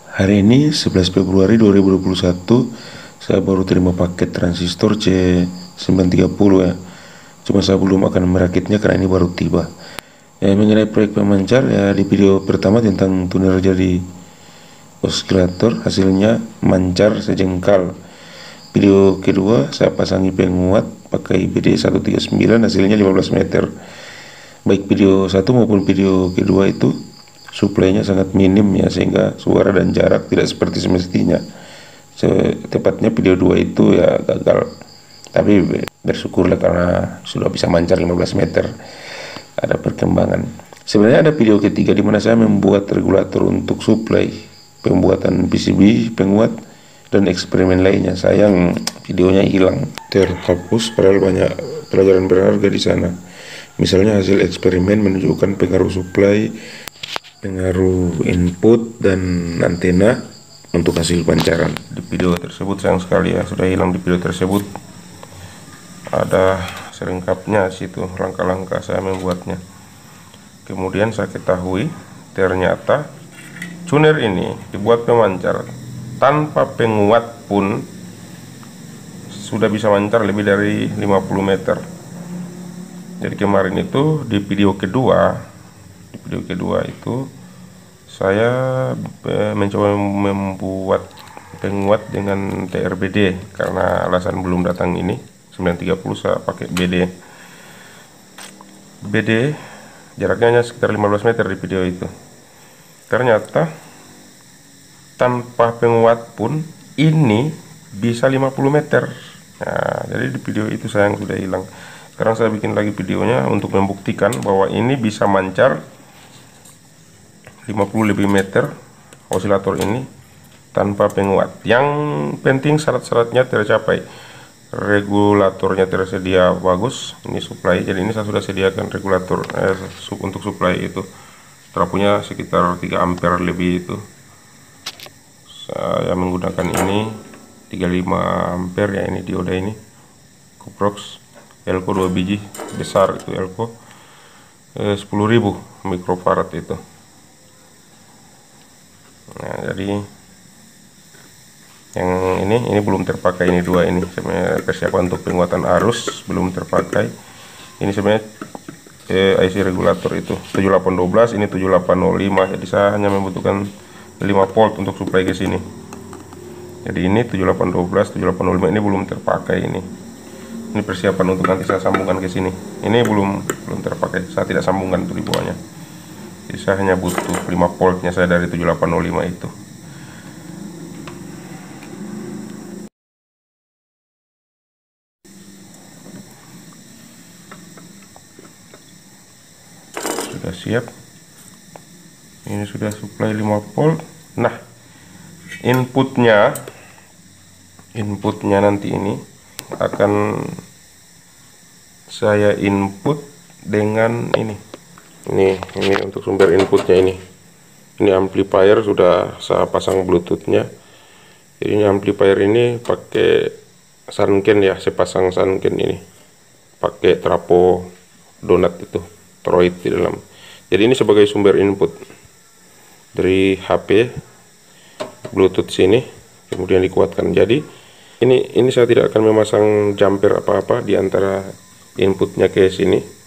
Hari ini 11 Februari 2021 saya baru terima paket transistor C930 ya. Cuma saya belum akan merakitnya karena ini baru tiba. Mengenai proyek pemancar ya, di video pertama tentang tuner jadi osilator, hasilnya mancar sejengkal. Video kedua saya pasangi penguat pakai BD139, hasilnya 15 meter. Baik video satu maupun video kedua itu suplainya sangat minim ya, sehingga suara dan jarak tidak seperti semestinya. Tepatnya video 2 itu ya gagal. Tapi bersyukurlah karena sudah bisa mancar 15 meter. Ada perkembangan. Sebenarnya ada video ketiga di mana saya membuat regulator untuk suplai, pembuatan PCB, penguat, dan eksperimen lainnya. Sayang videonya hilang, terhapus, padahal banyak pelajaran berharga di sana. Misalnya hasil eksperimen menunjukkan pengaruh suplai, pengaruh input dan antena untuk hasil pancaran. Di video tersebut sayang sekali ya, sudah hilang. Di video tersebut ada selengkapnya situ, langkah-langkah saya membuatnya. Kemudian saya ketahui ternyata tuner ini dibuat pemancar tanpa penguat pun sudah bisa mancar lebih dari 50 meter. Jadi kemarin itu di video kedua itu saya mencoba membuat penguat dengan TRBD karena alasan belum datang ini 930, saya pakai BD jaraknya hanya sekitar 15 meter di video itu. Ternyata tanpa penguat pun ini bisa 50 meter. Nah, jadi di video itu sayang sudah hilang. Sekarang saya bikin lagi videonya untuk membuktikan bahwa ini bisa mancar 50 lebih meter osilator ini tanpa penguat. Yang penting syarat-syaratnya tercapai. Regulatornya tersedia bagus, ini supply. Jadi ini saya sudah sediakan regulator untuk supply itu. Trapunya sekitar 3 ampere lebih itu. Saya menggunakan ini 35 ampere ya, ini dioda ini. Kuprox Elko 2 biji besar itu, Elko 10.000 mikrofarad itu. Nah, jadi yang ini belum terpakai, ini dua ini sebenarnya persiapan untuk penguatan arus belum terpakai. Ini sebenarnya IC regulator itu 7812, ini 7805. Jadi saya hanya membutuhkan 5 volt untuk supply ke sini. Jadi ini 7812, 7805 ini belum terpakai ini. Ini persiapan untuk nanti saya sambungkan ke sini. Ini belum terpakai, saya tidak sambungkan untuk di bawahnya. Jadi saya hanya butuh 5 voltnya saya dari 7805 itu. Sudah siap. Ini sudah supply 5 volt. Nah, inputnya nanti ini akan saya input dengan ini untuk sumber inputnya ini amplifier sudah saya pasang bluetoothnya. Jadi ini amplifier ini pakai Sanken ya, saya pasang Sanken ini pakai trapo donat itu Troid di dalam. Jadi ini sebagai sumber input dari HP bluetooth sini, kemudian dikuatkan. Jadi ini saya tidak akan memasang jumper apa-apa di antara inputnya ke sini.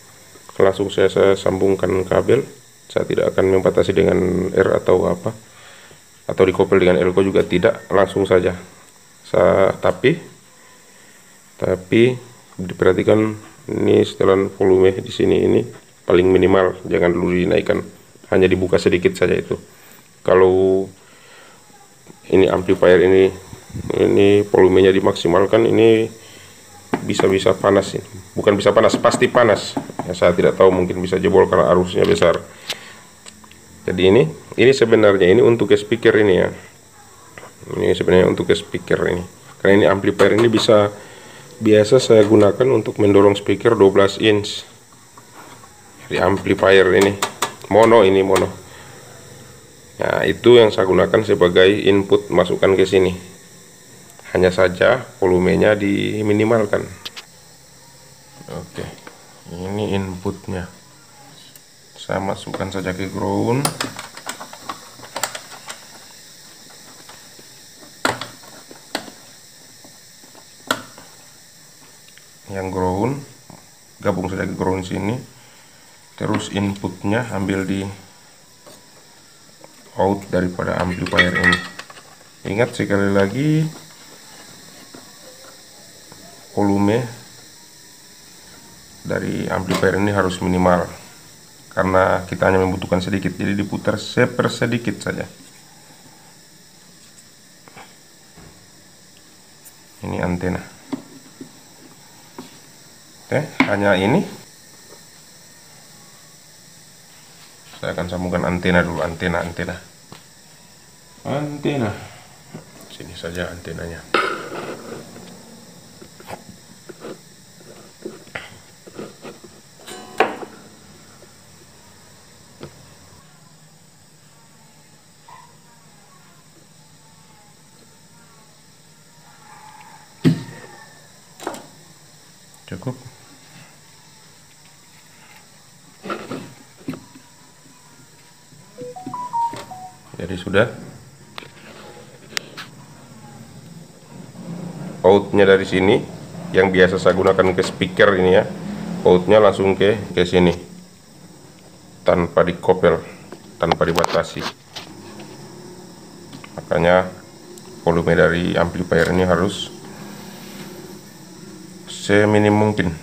Langsung saya sambungkan kabel. Saya tidak akan membatasi dengan R atau apa, atau dikoppel dengan Elko juga tidak, langsung saja. Tapi diperhatikan ini setelan volume di sini ini paling minimal, jangan dulu dinaikkan, hanya dibuka sedikit saja itu. Kalau ini amplifier ini volumenya dimaksimalkan, ini bisa panas ini. Bukan bisa panas, pasti panas ya, saya tidak tahu, mungkin bisa jebol karena arusnya besar. Jadi ini sebenarnya ini untuk speaker ini ya, ini sebenarnya untuk speaker ini, karena ini amplifier ini biasa saya gunakan untuk mendorong speaker 12 inch di amplifier ini mono. Nah, itu yang saya gunakan sebagai input, masukkan ke sini. Hanya saja volumenya diminimalkan. Oke, ini inputnya. Saya masukkan saja ke ground. yang ground, gabung saja ke ground sini. Terus inputnya ambil di out daripada amplifier ini. Ingat sekali lagi, volume dari amplifier ini harus minimal karena kita hanya membutuhkan sedikit, jadi diputar sepersedikit saja. Ini antena. Oke, hanya ini. Saya akan sambungkan antena dulu, antena. Sini saja antenanya. Cukup. Jadi sudah. Outnya dari sini, yang biasa saya gunakan ke speaker ini ya. Outnya langsung ke sini, tanpa dikopel, tanpa dibatasi. Makanya volume dari amplifier ini harus seminim mungkin.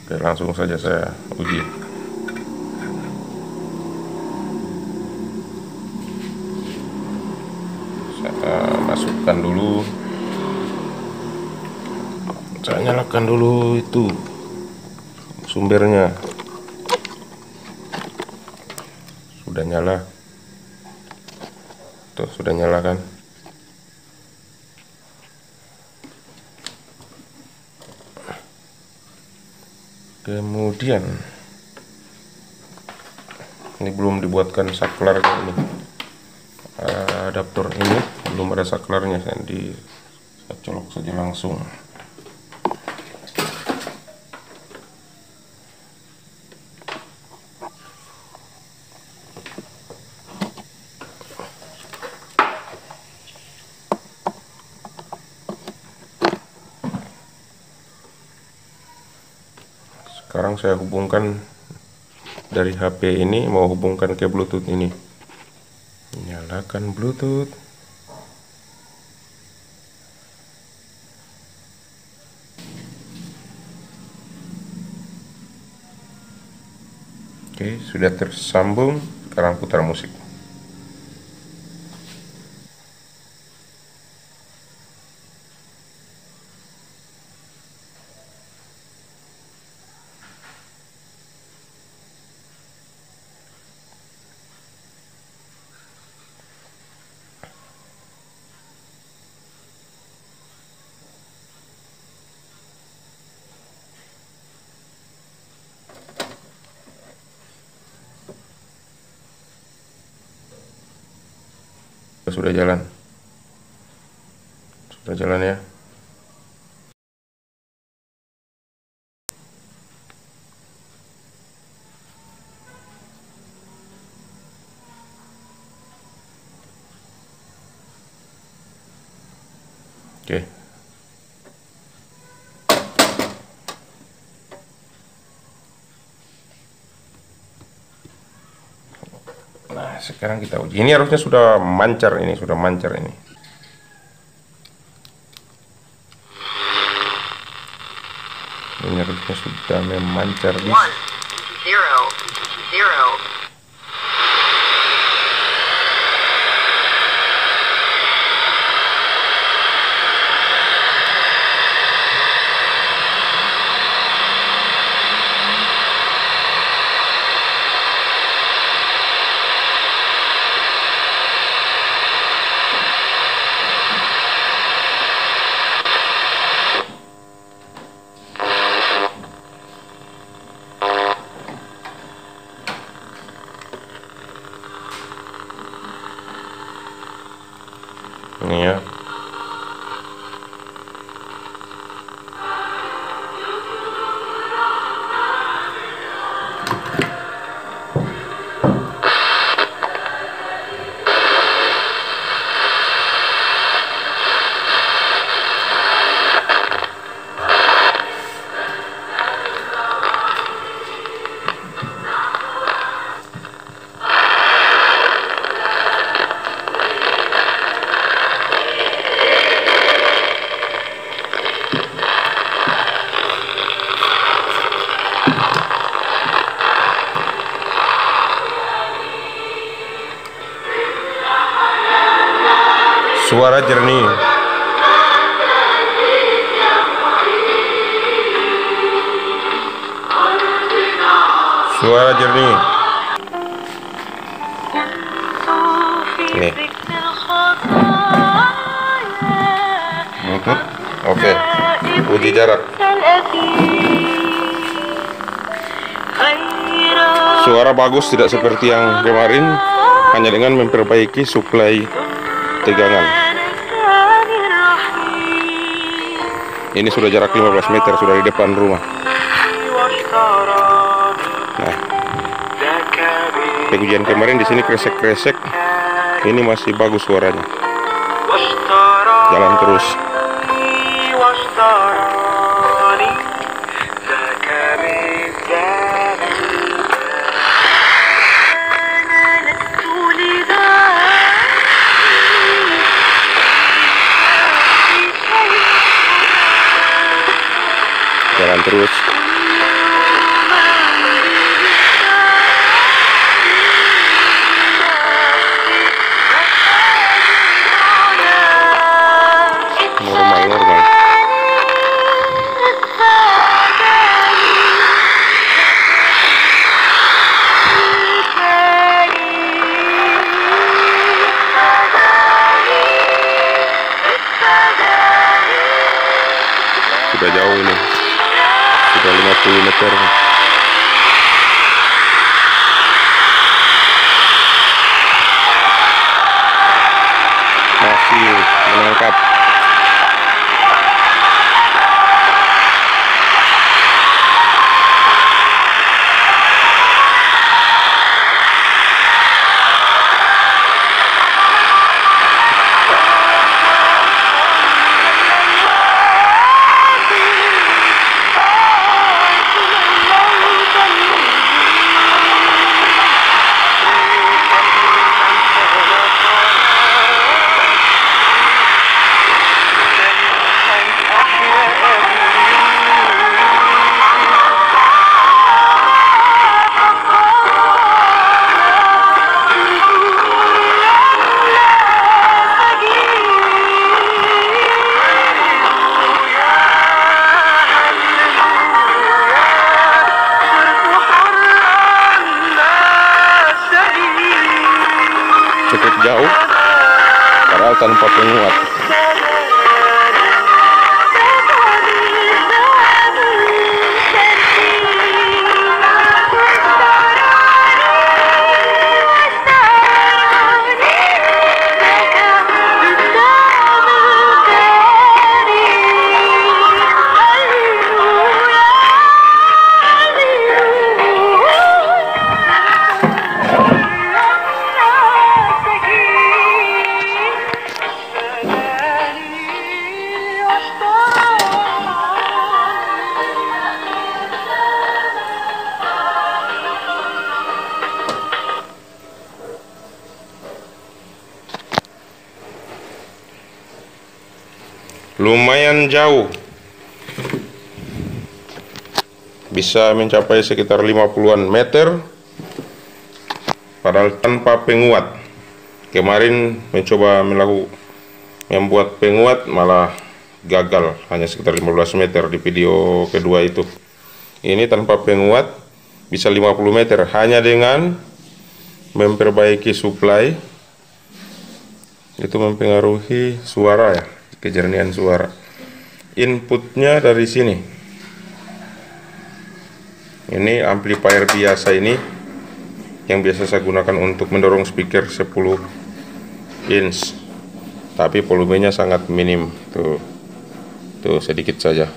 Oke, langsung saja saya uji. Saya masukkan dulu, saya nyalakan dulu itu sumbernya. Sudah nyala. Tuh, sudah nyala kan? Kemudian ini belum dibuatkan saklarnya ini. Adaptor ini belum ada saklarnya, saya colok saja langsung. Sekarang saya hubungkan dari HP ini, mau hubungkan ke Bluetooth ini. Nyalakan Bluetooth. Oke, sudah tersambung. Sekarang putar musik. Sudah jalan ya. Oke. Nah, sekarang kita uji. Ini harusnya sudah mancar ini, Ini harusnya sudah memancar di 1, 0, 0. ini ya. Suara jernih. Suara jernih. Nih. Bluetooth. Oke. Uji jarak. Suara bagus, tidak seperti yang kemarin, hanya dengan memperbaiki suplai tegangan. Ini sudah jarak 15 meter, sudah di depan rumah. Nah, ujian kemarin di sini kresek-kresek, ini masih bagus suaranya. Jalan terus. Jalan terus. Normal. Sudah jauh ini. Sudah 50 meter. Masih menangkap. Cukup jauh, padahal tanpa penguat. Lumayan jauh, bisa mencapai sekitar 50-an meter, padahal tanpa penguat. Kemarin mencoba membuat penguat malah gagal, hanya sekitar 15 meter di video kedua itu. Ini tanpa penguat bisa 50 meter hanya dengan memperbaiki suplai. Itu mempengaruhi suara ya, kejernihan suara. Inputnya dari sini. Ini amplifier biasa ini yang biasa saya gunakan untuk mendorong speaker 10 inch, tapi volumenya sangat minim. Tuh sedikit saja.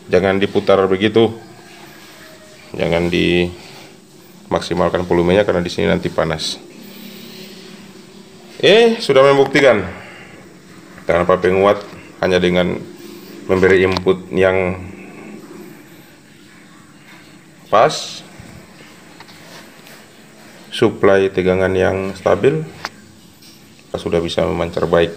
Jangan diputar begitu, jangan dimaksimalkan volumenya karena di sini nanti panas. Sudah membuktikan tanpa penguat, hanya dengan memberi input yang pas, suplai tegangan yang stabil, sudah bisa memancar baik.